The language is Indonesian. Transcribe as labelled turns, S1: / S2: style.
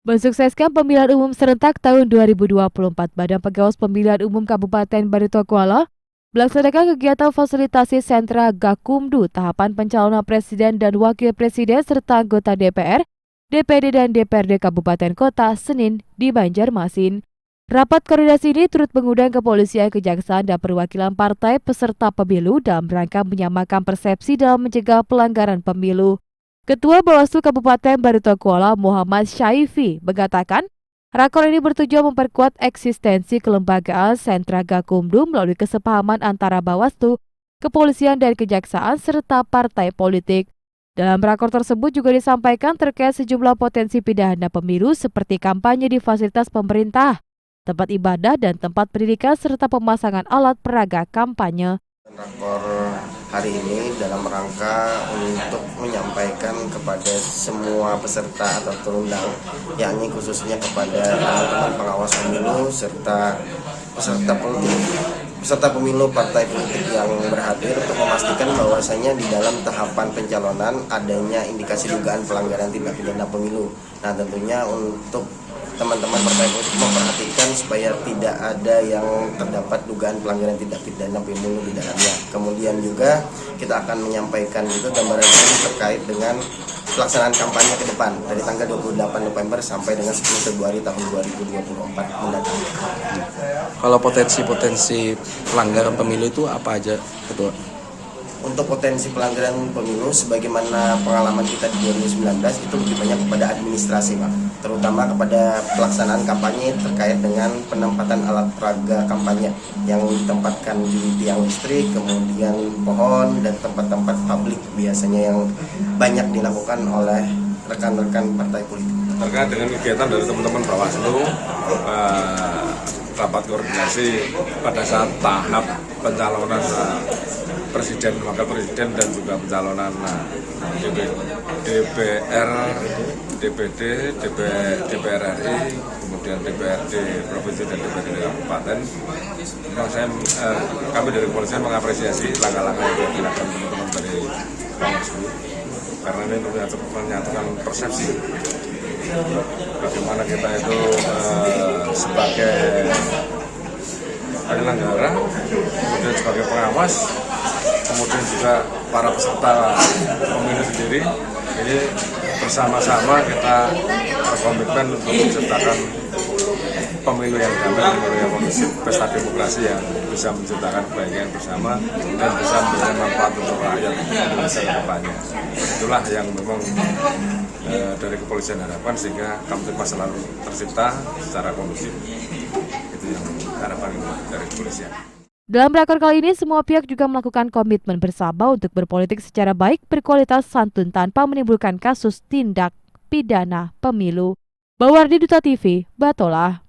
S1: Mensukseskan pemilihan umum serentak tahun 2024, Badan Pengawas Pemilihan Umum Kabupaten Baritokwala melaksanakan kegiatan fasilitasi sentra Gakumdu tahapan pencalonan presiden dan wakil presiden serta anggota DPR, DPD dan DPRD Kabupaten Kota Senin di Banjarmasin. Rapat koordinasi ini turut mengundang kepolisian, kejaksaan, dan perwakilan partai peserta pemilu dalam rangka menyamakan persepsi dalam mencegah pelanggaran pemilu. Ketua Bawaslu Kabupaten Baritokwala Muhammad Syaifi mengatakan, rakor ini bertujuan memperkuat eksistensi kelembagaan sentra Gakumdu melalui kesepahaman antara Bawaslu, kepolisian dan kejaksaan serta partai politik. Dalam rakor tersebut juga disampaikan terkait sejumlah potensi pidana pemilu seperti kampanye di fasilitas pemerintah, tempat ibadah dan tempat pendidikan serta pemasangan alat peraga kampanye.
S2: Rakor hari ini dalam rangka untuk menyampaikan kepada semua peserta atau terundang, yakni khususnya kepada teman-teman pengawas pemilu serta peserta pemilu partai politik yang berhadir untuk memastikan bahwasanya di dalam tahapan pencalonan adanya indikasi dugaan pelanggaran tindak pidana pemilu. Nah, tentunya untuk teman-teman partai politik memperhatikan supaya tidak ada yang terdapat dugaan pelanggaran tindak pidana pemilu di dalamnya. Kemudian juga kita akan menyampaikan juga gambaran terkait dengan pelaksanaan kampanye ke depan dari tanggal 28 November sampai dengan 10 Februari tahun 2024 mendatang.
S3: Kalau potensi pelanggaran pemilu itu apa aja, Ketua?
S2: Untuk potensi pelanggaran pemilu, sebagaimana pengalaman kita di 2019 itu lebih banyak kepada administrasi, Pak. Terutama kepada pelaksanaan kampanye terkait dengan penempatan alat peraga kampanye yang ditempatkan di tiang listrik, kemudian pohon dan tempat-tempat publik biasanya yang banyak dilakukan oleh rekan-rekan partai politik.
S4: Terkait dengan kegiatan dari teman-teman Bawaslu, rapat koordinasi pada saat tahap pencalonan presiden, wakil presiden dan juga pencalonan DPR, DPD, DPR RI, kemudian DPRD provinsi dan DPRD kabupaten. Kami dari kepolisian mengapresiasi langkah-langkah yang dilakukan teman-teman dari Bawaslu karena ini menyatukan persepsi bagaimana kita itu sebagai penyelenggara, kemudian sebagai pengawas, kemudian juga para peserta pemilu sendiri ini bersama-sama kita berkomitmen untuk menciptakan pemilu yang damai, pemilu yang kondusif, pesta demokrasi yang bisa menciptakan kebaikan bersama dan bisa memberikan manfaat untuk rakyat Indonesia ke depannya. Itulah yang memang dari kepolisian harapkan sehingga Kamtipmas selalu tercipta secara kondusif. Itu yang harapan dari kepolisian.
S1: Dalam rakor kali ini, semua pihak juga melakukan komitmen bersama untuk berpolitik secara baik, berkualitas, santun tanpa menimbulkan kasus tindak pidana pemilu. Bawardi Duta TV, Batola.